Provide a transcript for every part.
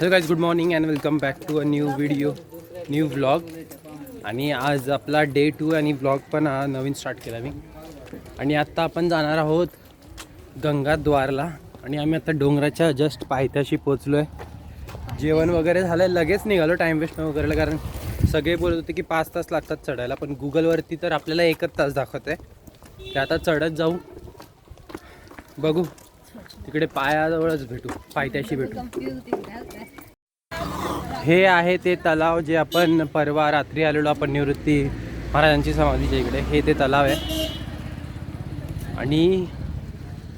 Hello guys, good morning and welcome back to a new vlog. आणि आज आपला day 2 आणि व्लॉग पण नवीन स्टार्ट केला मी. आणि आत्ता आपण जाणार आहोत गंगाद्वारला. आणि आम्ही आता डोंगराच्या जस्ट पायथ्याशी पोचलो आहे. जेवण वगैरे झालं, लगेच निघालो टाईम वेस्ट न करायला, कारण सगळे बोलत होते की 5 तास लागतात चढायला, पण गुगलवरती तर आपल्याला 1 तास दाखवत आहे. ते आता चढत जाऊ, बघू तिकडे पायाजवळच भेटू, पायथ्याशी भेटू. हे आहे ते तलाव जे आपण परवा रात्री आलेलो आपण निवृत्ती महाराजांची समाधीच्या इकडे. हे ते तलाव आहे. आणि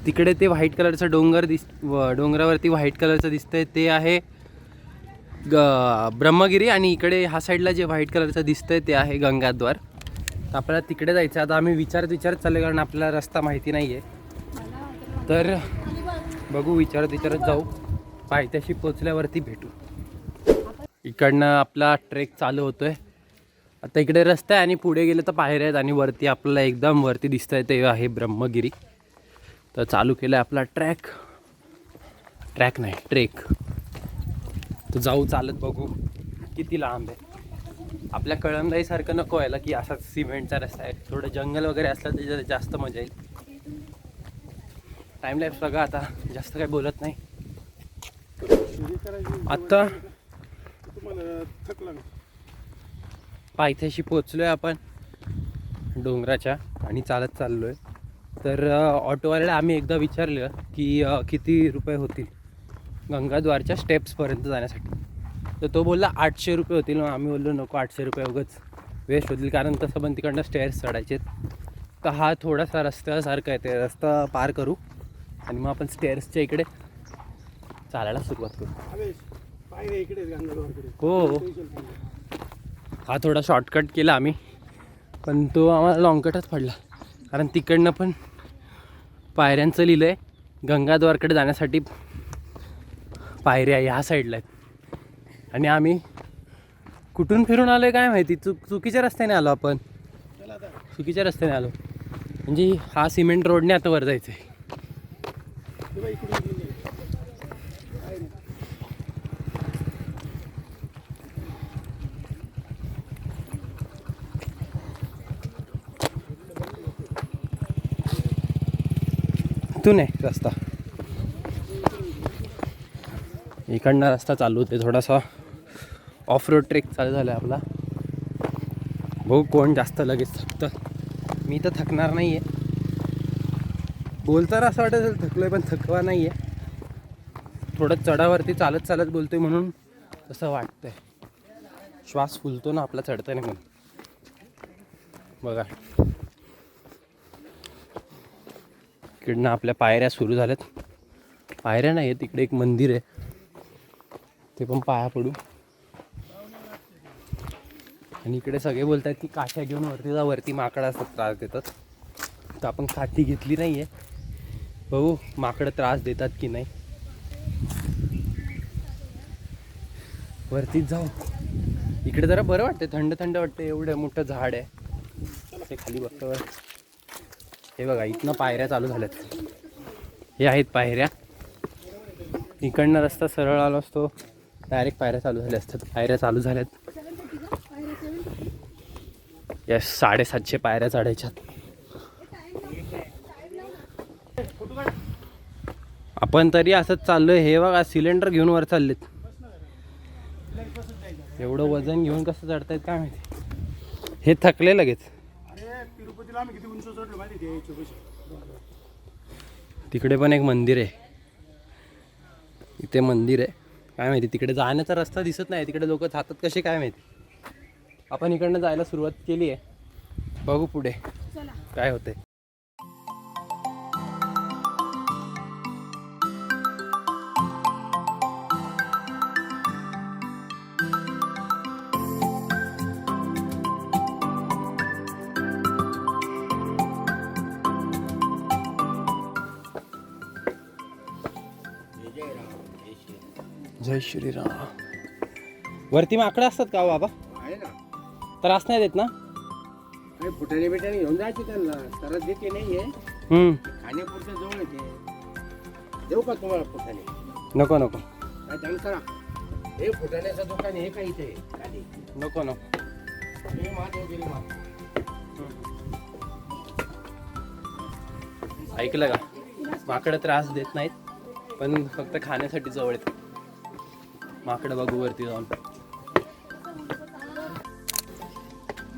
तिकडे ते व्हाईट कलरचं डोंगरावरती व्हाईट कलरचं दिसतंय ते आहे ब्रह्मगिरी. आणि इकडे ह्या साईडला जे व्हाईट कलरचं दिसतंय ते आहे गंगाद्वार. तर आपल्याला तिकडे जायचं. आता आम्ही विचारत चाललो, कारण आपल्याला रस्ता माहिती नाही आहे. तर बघू, विचारत जाऊ, पायथ्याशी पोचल्यावरती भेटू. इकडनं आपला ट्रेक चालू होतोय. आता इकडे रस्ता आहे आणि पुढे गेले तर पायऱ्या आहेत आणि वरती आपल्याला एकदम वरती दिसतंय ते आहे ब्रह्मगिरी. तर चालू केलं आहे आपला ट्रेक. तर जाऊ चालत, बघू किती लांब आहे. आपल्या कळमदाईसारखं नको व्हायला की असाच सिमेंटचा रस्ता आहे. थोडं जंगल वगैरे असलं तर जास्त मजा येईल. टाईम लाईफ बघा, आता जास्त काही बोलत नाही. आत्ता पायथ्याशी पोचलोय आपण डोंगराच्या आणि चालत चाललोय. तर ऑटोवाल्याला आम्ही एकदा विचारलं की किती रुपये होतील गंगाद्वारच्या स्टेप्सपर्यंत जाण्यासाठी. तर तो बोलला 800 रुपये होतील. मग आम्ही बोललो नको, 800 रुपये उगाच वेस्ट होतील, कारण तसं पण तिकडनं स्टेअर्स चढायचे. तर हा थोडासा रस्त्यासारखा आहे, ते रस्ता पार करू आणि मग आपण स्टेअर्सच्या इकडे चालायला सुरुवात करू. हो, हा थोडा शॉर्टकट केला आम्ही, पण तो आम्हाला लॉंगकटच पडला, कारण तिकडनं पण पायऱ्यांचं लिहिलं आहे गंगाद्वारकडे जाण्यासाठी पायऱ्या ह्या साईडला आहेत. आणि आम्ही कुठून फिरून आलो आहे काय माहिती, चुकीच्या रस्त्याने आलो आपण. चुकीच्या रस्त्याने आलो म्हणजे हा सिमेंट रोडने आता वर जायचं आहे. इथून आहे रस्ता, इकडनं रस्ता चालू होते. थोडासा ऑफ रोड ट्रेक चालू झाला आहे आपला. बघू कोण जास्त लगेच थकतं. मी तर थकणार नाही आहे. बोलताना असं वाटत असेल थकलो आहे, पण थकवा नाही आहे. थोडं चढावरती चालत बोलतोय म्हणून तसं वाटतंय. श्वास फुलतो ना आपला चढताना म्हणून. बघा इकडनं आपल्या पायऱ्या सुरू झाल्यात. पायऱ्या नाही आहेत, तिकडे एक मंदिर आहे, ते पण पाया पडू. आणि इकडे सगळे बोलत आहेत की काठ्या घेऊन वरती माकडं असतात, त्रास देतात. तर आपण काठी घेतली नाही आहे. बघू माकडं त्रास देतात की नाही. वरतीच जाऊ. इकडे जरा बरं वाटतं, थंड वाटतं. एवढं मोठं झाड आहे. ते खाली बघतो. हे बघा, इथनं पायऱ्या चालू झाल्यात. हे आहेत पायऱ्या. इकडनं रस्ता सरळ आलो असतो, डायरेक्ट पायऱ्या चालू झाल्या असतात. पायऱ्या चालू झाल्यात. या 750 पायऱ्या चढायच्यात. आपण तरी असंच चाललोय. हे बघा सिलेंडर घेऊन वर चाललेत. एवढं वजन घेऊन कसं चढतायत काय माहिती. हे थकले लगेच. तिकडे पण एक मंदिर आहे. इथे मंदिर आहे, काय माहिती तिकडे जाण्याचा रस्ता दिसत नाही. तिकडे लोक जातात कसे काय माहिती. आपण इकडनं जायला सुरुवात केली आहे. बघू पुढे काय होते. जय श्रीराम. वरती माकडं असतात का बाबा? आहे ना, त्रास नाही देत ना? काही फुटाणे बिटाणे घेऊन जायचे त्यांना. सरस देते नाहीये, खाण्यापुरतं जवळ येते. देऊ का तुम्हाला फुटाणे? नको काय सांग करा. हे फुटाण्याचं दुकान हे का इथे खाली? नको नको. हे माधवगिरी माल. ऐकलं का, माकडं त्रास देत नाहीत पण फक्त खाण्यासाठी जवळ येत. माकडं बघू वरती जाऊन.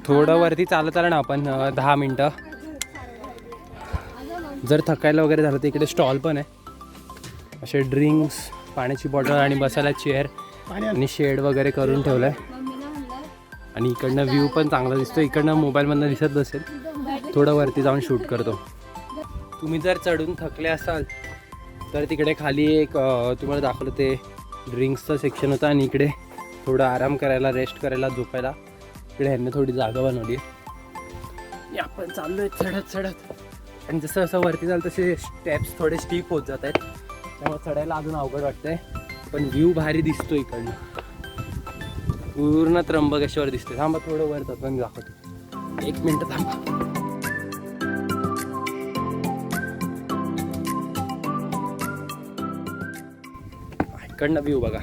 थोडं वरती चालत आलं ना आपण 10 मिनटं. जर थकायला वगैरे झालं तर इकडे स्टॉल पण आहे. असे ड्रिंक्स, पाण्याची बॉटल आणि बसायला चेअर आणि शेड वगैरे करून ठेवलं आहे. आणि इकडनं व्ह्यू पण चांगला दिसतो. इकडनं मोबाईलमधनं दिसत नसेल, थोडं वरती जाऊन शूट करतो. तुम्ही जर चढून थकले असाल तर तिकडे खाली एक तुम्हाला दाखवलं ते ड्रिंक्सचं सेक्शन होतं आणि इकडे थोडं आराम करायला, रेस्ट करायला, झोपायला इकडे ह्यांनी थोडी जागा बनवली आहे. आणि आपण चाललो आहे चढत चढत. आणि जसं जसं वरती जाल तसे स्टेप्स थोडे स्टीप होत जात आहेत, त्यामुळे चढायला अजून अवघड वाटतंय. पण व्ह्यू भारी दिसतो इकडनं, पूर्ण त्र्यंबकेश्वर दिसते. थांबा थोडं वर जातो आणि दाखवतो. 1 मिनिट थांबा. इकडनं व्ह्यू बघा,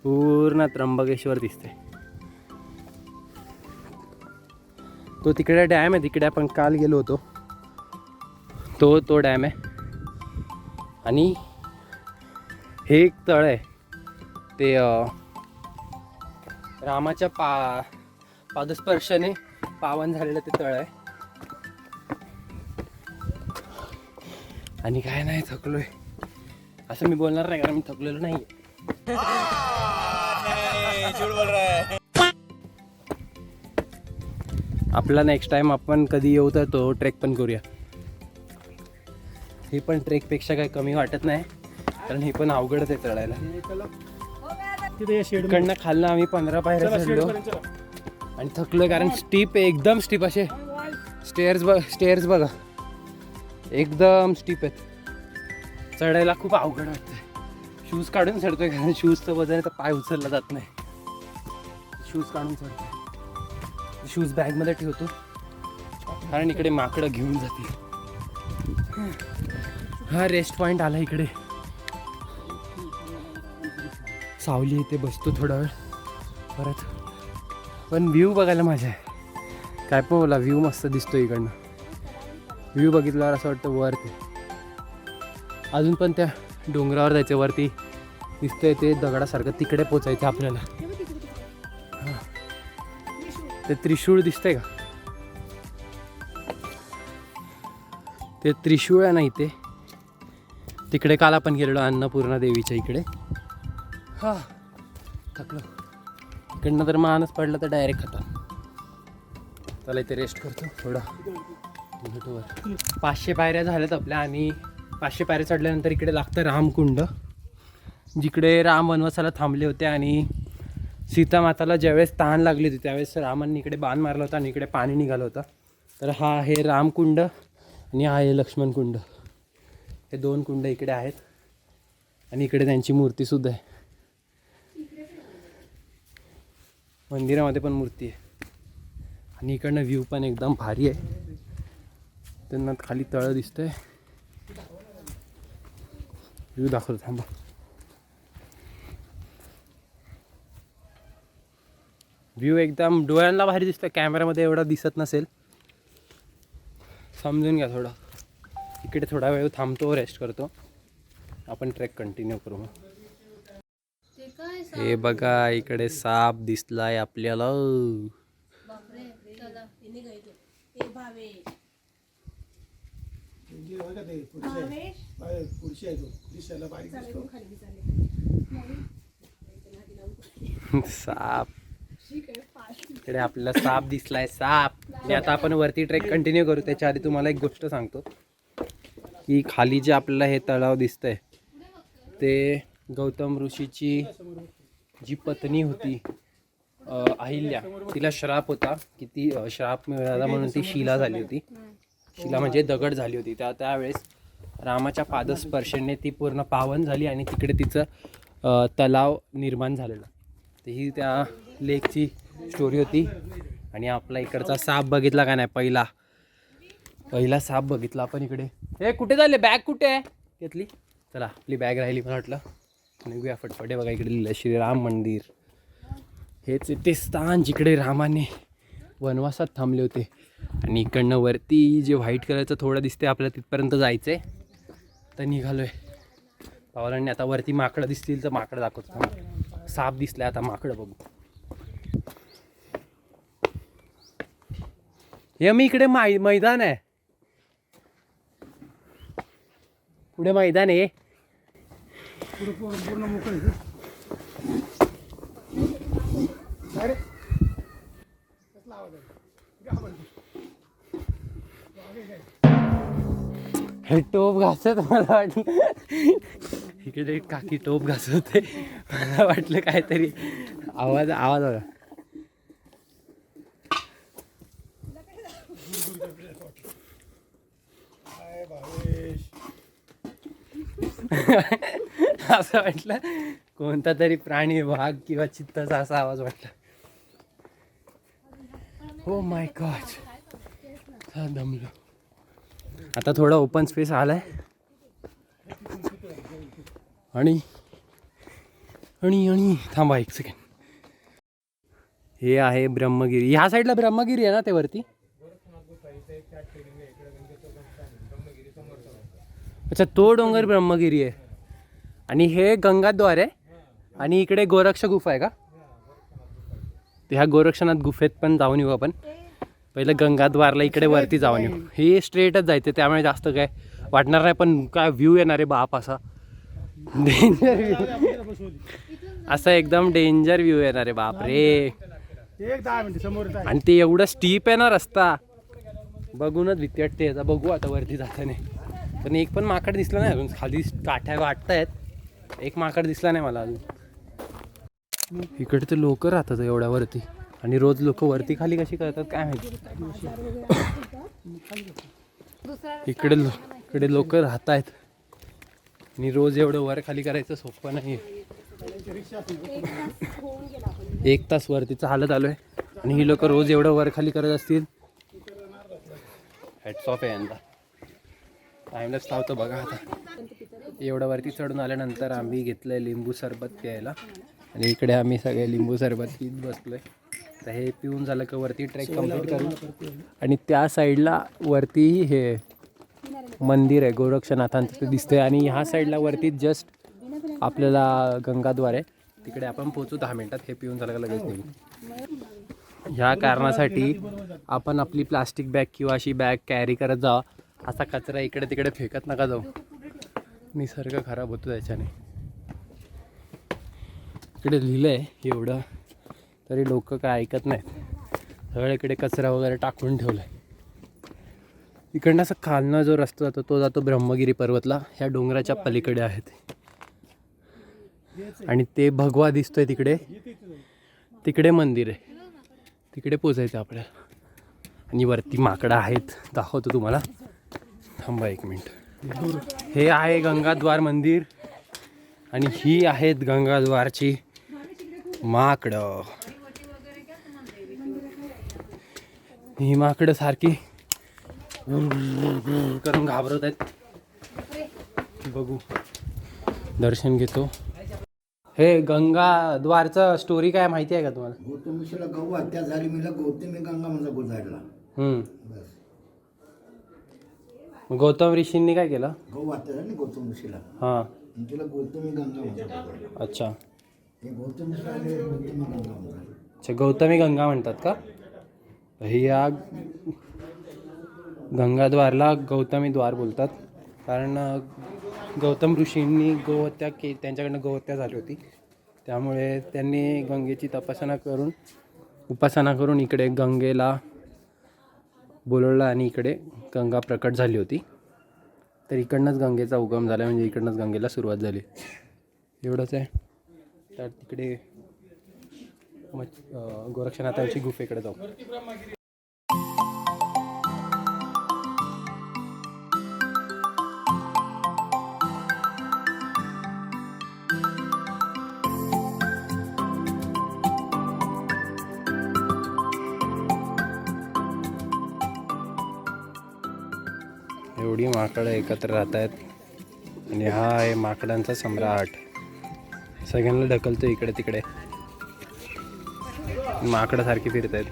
पूर्ण त्र्यंबकेश्वर दिसते. तो तिकडे डॅम आहे, तिकडे आपण काल गेलो होतो तो डॅम आहे. आणि हे एक तळ आहे, ते रामाच्या पादस्पर्शाने पावन झालेलं ते तळ आहे. आणि काय नाही, थकलोय असं मी बोलणार नाही कारण मी थकलेलो नाही. आपला नेक्स्ट टाइम आपण कधी येऊ तर तो ट्रेक पण करूया. हे पण ट्रेकपेक्षा काही कमी वाटत नाही कारण हे पण अवघडच आहे चढायला. इकडनं खालनं आम्ही 15 पायऱ्या चढलो आणि थकलोय कारण स्टीप आहे, एकदम स्टीप. असे स्टेअर्स बघा एकदम स्टीप आहेत. चढायला खूप अवघड वाटतंय. शूज काढून चढतोय कारण शूजचं वजन आहे तर पाय उचलला जात नाही. शूज काढून चढतोय, शूज बॅगमध्ये ठेवतो कारण इकडे माकडं घेऊन जातील. हा रेस्ट पॉईंट आला इकडे, सावली इथे बसतो थोडा वेळ परत. पण व्ह्यू बघायला मजा आहे. काय पण बोला, व्ह्यू मस्त दिसतो इकडनं. व्ह्यू बघितल्यावर असं वाटतं वर ते अजून पण त्या डोंगरावर जायचं. वरती दिसतंय ते दगडासारखं, तिकडे पोचायचं आपल्याला. ते त्रिशूळ दिसतंय का, ते त्रिशूळ आहे ना इथे. तिकडे काल आपण गेलेलो अन्नपूर्णा देवीच्या इकडे. हा थकलो इकडनं, तर मानच पडलं तर डायरेक्ट खतम. चला इथे रेस्ट करतो थोडा. 500 पायऱ्या झाल्यात आपल्या आणि 500 पायऱ्या चढल्यानंतर इकडे लागतं रामकुंड, जिकडे राम वनवासाला थांबले होते. आणि सीतामाताला ज्यावेळेस तहान लागली होती त्यावेळेस रामांनी इकडे बाण मारला होता आणि इकडे पाणी निघालं होतं. तर हा आहे रामकुंड आणि हा आहे लक्ष्मणकुंड. हे 2 कुंड इकडे आहेत आणि इकडे त्यांची मूर्तीसुद्धा आहे. मंदिरामध्ये पण मूर्ती आहे. आणि इकडनं व्ह्यू पण एकदम भारी आहे. त्यांना खाली तळं दिसतंय. व्ह्यू दाखवतो थांबा. व्ह्यू एकदम डोळ्यांना भारी दिसतोय, कॅमेरामध्ये एवढा दिसत नसेल, समजून घ्या थोडं. इकडे थोडा वेळ थांबतो, रेस्ट करतो, आपण ट्रेक कंटिन्यू करू. मग हे बघा इकडे साप दिसलाय आपल्याला. साप इकडे आपल्याला साप दिसलाय, साप. आणि आता आपण वरती ट्रेक कंटिन्यू करू. त्याच्या आधी तुम्हाला एक गोष्ट सांगतो की खाली जे आपल्याला हे तलाव दिसतंय ते गौतम ऋषीची जी पत्नी होती अहिल्या, तिला श्राप होता की ती श्राप मिळाला म्हणून ती शिला झाली होती. शिला म्हणजे दगड झाली होती. त्यावेळेस रामाच्या पादस्पर्शाने ती पूर्ण पावन झाली आणि तिकडे तिचं तलाव निर्माण झालेलं. तर ही त्या लेकची स्टोरी होती. आणि आपला इकडचा साप बघितला का नाही, पहिला साप बघितला आपण इकडे. हे कुठे झाले, बॅग कुठे आहे घेतली? चला आपली बॅग राहिली, मला वाटलं निघूया फटफटे. बघा इकडे लिहिलं श्रीराम मंदिर. हेच ते स्थान जिकडे रामाने वनवासात थांबले होते. आणि इकडनं वरती जे व्हाईट कलरचं थोडं दिसते आपल्याला तिथपर्यंत जायचं आहे. तर निघालो आहे. पावलांनी आता वरती माकडं दिसतील तर माकडं दाखवतो. साप दिसलं आता माकडं बघू. हे मी इकडे मैदान आहे. पुढे मैदान आहे. पूर्ण मोकळं हे टोप घासत मला वाटलं. इकडे काकी टोप घासत होते. मला वाटलं काहीतरी आवाज आला. असं वाटलं कोणता तरी प्राणी, वाघ किंवा चित्ताचा असा आवाज वाटला. हो माय गॉड, दमलो. आता थोडा ओपन स्पेस आलाय आणि आणि आणि थांबा एक सेकंड. हे आहे ब्रह्मगिरी. ह्या साईडला ब्रह्मगिरी आहे ना ते वरती. अच्छा, तो डोंगर ब्रह्मगिरी आहे. आणि हे गंगाद्वार आहे. आणि इकडे गोरक्ष गुफा आहे का? ह्या गोरक्षनाथ गुफेत पण जाऊन येऊ आपण. पहिलं गंगाद्वारला इकडे वरती जाऊन येऊ. हे स्ट्रेटच जायचं त्यामुळे जास्त काय वाटणार नाही. पण काय व्ह्यू येणार आहे बाप, असा डेंजर व्ह्यू. असा एकदम डेंजर व्ह्यू येणार आहे बाप रे. आणि ते एवढं स्टीप आहे ना रस्ता, बघूनच भीती वाटते. याचा बघू आता वरती जाताना. पण एक पण माकड दिसला नाही अजून. खाली काठ्या वाटतायत, एक माकड दिसला नाही मला अजून. इकडे तर लोक राहतात एवढ्या वरती. आणि रोज लोक वरती खाली कशी करतात काय माहिती. इकडे लोक राहत आहेत आणि रोज एवढं वर खाली करायचं सोपं नाही. 1 तास वरती चालत आलोय आणि ही लोक रोज एवढं वर खाली करत असतील. हॅट्स ऑफ आहे यांना. टाइमलेस लावतो बघा. आता एवढं वरती चढून आल्यानंतर आम्ही घेतलंय लिंबू सरबत प्यायला. आणि इकडे आम्ही सगळे लिंबू सरबत पीत बसलोय. तर हे पिऊन झालं का वरती ट्रेक कम्प्लीट करू. आणि त्या साईडला वरती हे मंदिर आहे गोरक्षनाथांचं, ते दिसतंय. आणि ह्या साईडला वरती जस्ट आपल्याला गंगाद्वार आहे, तिकडे आपण पोहोचू 10 मिनिटात. हे पिऊन झालं का लगेच निघू. ह्या कारणासाठी आपण आपली प्लास्टिक बॅग किंवा अशी बॅग कॅरी करत जावा. असा कचरा इकडे तिकडे फेकत नका जाऊ, निसर्ग खराब होतो त्याच्याने. इकडे लिहिलं आहे एवढं तरी लोक काय ऐकत नाहीत. सगळीकडे कचरा वगैरे टाकून ठेवला आहे. इकडनं असं खालनं जो रस्ता जातो तो जातो ब्रह्मगिरी पर्वतला. ह्या डोंगराच्या पलीकडे आहेत. आणि ते भगवा दिसतोय तिकडे, तिकडे मंदिर आहे. तिकडे पोचायचं आपल्याला. आणि वरती माकडं आहेत, दाखवतो तुम्हाला. थांबा 1 मिनिट. हे आहे गंगाद्वार मंदिर आणि ही आहेत गंगाद्वारची माकडं. ही माकडं सारखी करून घाबरत आहेत. बघू, दर्शन घेतो. हे गंगाद्वारचं स्टोरी काय माहिती आहे का तुम्हाला? गौतम ऋषीला गौ हत्या झाली, मला गौतमी गंगा म्हणजे गुजारला. बस. गौतम ऋषींनी काय केलं? गौ हत्या झाली गौतम ऋषीला. हां, तिला गौतमी गंगा म्हणतात. अच्छा. हे गौतम ऋषीला गौतमी गंगा म्हणतात. अच्छा, गौतमी गंगा म्हणतात का? हे या गंगाद्वारला गौतमी द्वार बोलतात. कारण गौतम ऋषींनी गोहत्या त्यांच्याकडनं गोहत्या झाली होती. त्यामुळे त्यांनी गंगेची उपासना करून इकडे गंगेला बोलवलं आणि इकडे गंगा प्रकट झाली होती. तर इकडनंच गंगेचा उगम झाला, म्हणजे इकडनंच गंगेला सुरुवात झाली. एवढंच आहे. तर तिकडे गोरक्षनाथांची गुफेकडे जाऊ. एवढी माकडं एकत्र राहत आहेत आणि हा आहे माकडांचा सम्राट. सगळ्यांना ढकलतो इकडे तिकडे. माकडं सारखी फिरत आहेत.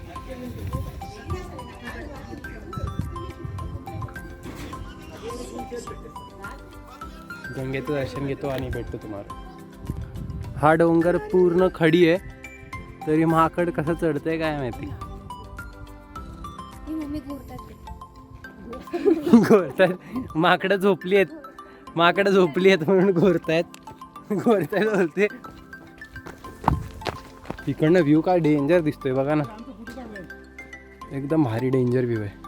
गंगेचं दर्शन घेतो आणि भेटतो तुम्हाला. हा डोंगर पूर्ण खडी आहे, तरी माकड कसं चढतंय काय माहिती. घोरतायत माकडं झोपली आहेत, माकडं झोपली आहेत म्हणून घोरतायत बोलते. इकडनं व्ह्यू काय डेंजर दिसतोय बघा ना, एकदम भारी डेंजर व्ह्यू आहे.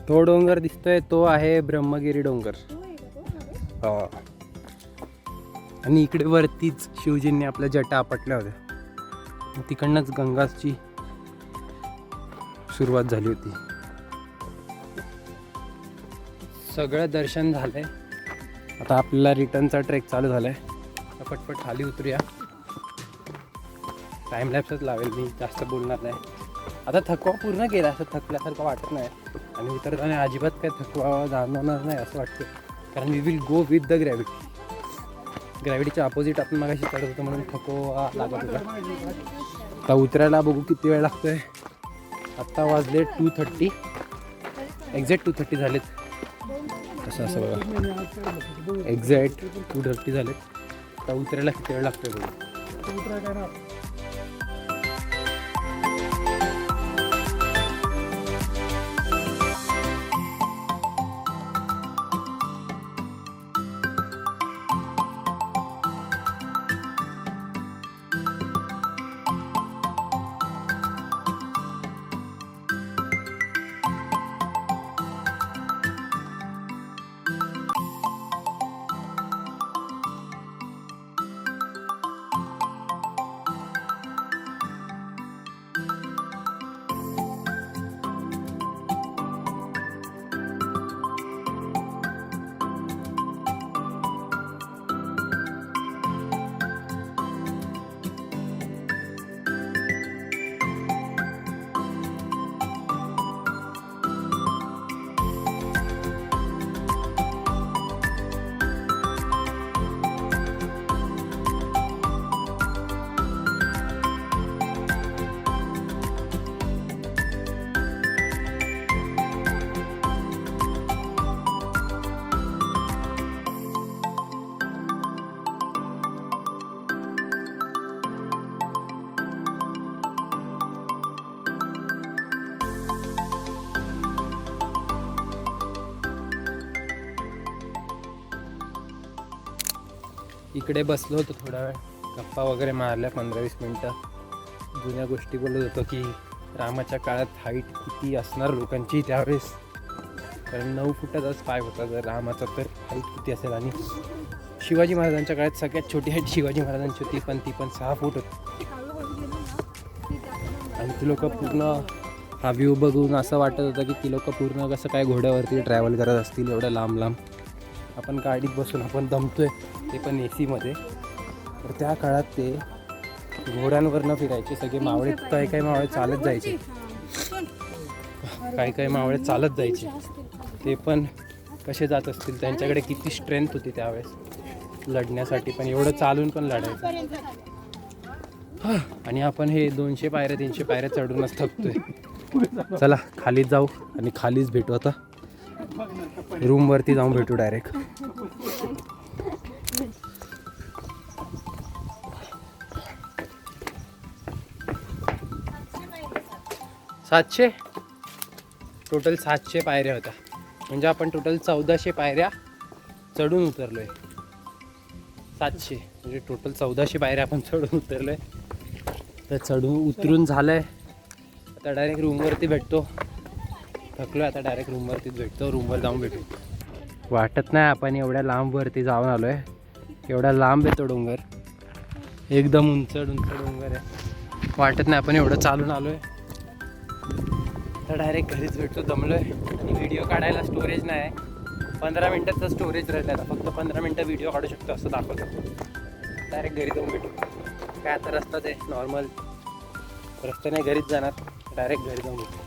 तो डोंगर दिसतोय तो आहे ब्रह्मगिरी डोंगर. हो. आणि इकडे वरतीच शिवजींनी आपल्या जटा आपटल्या होत्या, तिकडनंच गंगाची सुरुवात झाली होती. सगळं दर्शन झालंय, आता आपल्याला रिटर्नचा ट्रेक चालू झालाय. पटपट खाली उतरूया. टाइमलॅप्सच लावेल मी, जास्त बोलणार नाही. आता थकवा पूर्ण केला, असं थकल्यासारखं वाटत नाही आणि उतरताना अजिबात काय थकवा जाणवणार नाही असं वाटतं, कारण we will go with the gravity. ग्रॅव्हिटीच्या अपोजिट आपण मगाशी चढत होतो म्हणून थकवा लागत होता. आता उतरायला बघू किती वेळ लागतोय. आत्ता वाजले 2:30, एक्झॅक्ट 2:30 झालेत. असं बघा, एक्झॅक्ट 2:30 झालेत. आता उतरायला किती वेळ लागतोय बघू. इकडे बसलो होतो थोडा वेळ, गप्पा वगैरे मारल्या 15-20 मिनटं. जुन्या गोष्टी बोलत होतो की रामाच्या काळात हाईट किती असणार लोकांची त्यावेळेस, कारण 9 फुटाचाच पाय होता जर रामाचा, तर हाईट किती असेल. आणि शिवाजी महाराजांच्या काळात सगळ्यात छोटी हाईट शिवाजी महाराजांची होती, पण ती पण 6 फूट होती. आणि ती लोक पूर्ण हा व्ह्यू बघून असं वाटत होतं की ती लोक पूर्ण कसं काय घोड्यावरती ट्रॅव्हल करत असतील एवढं लांब लांब. आपण गाडीत बसून आपण दमतोय, ते पण AC मध्ये. तर त्या काळात ते घोड्यांवरनं फिरायचे सगळे मावळे. काही काही मावळे चालत जायचे, काही काही मावळे चालत जायचे. ते पण कसे जात असतील, त्यांच्याकडे किती स्ट्रेंथ होती त्यावेळेस लढण्यासाठी, पण एवढं चालून पण लढायचं. आणि आपण हे 200 पायऱ्या 300 पायऱ्या चढूनच थकतोय. चला खालीच जाऊ आणि खालीच भेटू. आता रूमवरती जाऊन भेटू डायरेक्ट. सातशे टोटल 700 पायऱ्या होत्या. म्हणजे आपण टोटल 1400 पायऱ्या चढून उतरलो आहे. 700 म्हणजे टोटल 1400 पायऱ्या आपण चढून उतरलो आहे. तर चढून उतरून झालं आहे. आता डायरेक्ट रूमवरती भेटतो. थकलो आहे आता, डायरेक्ट रूमवरतीच भेटतो. रूमवर जाऊन भेटू. वाटत नाही आपण एवढ्या लांबवरती जाऊन आलो आहे. एवढा लांब आहे तो डोंगर, एकदम उंच डोंगर आहे. वाटत नाही आपण एवढं चालून आलो आहे. तर डायरेक्ट घरीच भेटतो. दमलो आहे आणि व्हिडिओ काढायला स्टोरेज नाही आहे. 15 मिनटाचं स्टोरेज राहिलं आता. फक्त 15 मिनटं व्हिडिओ काढू शकतो असं दाखवतो. डायरेक्ट घरी जाऊन भेटू. काय आता रस्ताच आहे नॉर्मल, रस्त्याने घरीच जाणार. डायरेक्ट घरी जाऊन भेटू.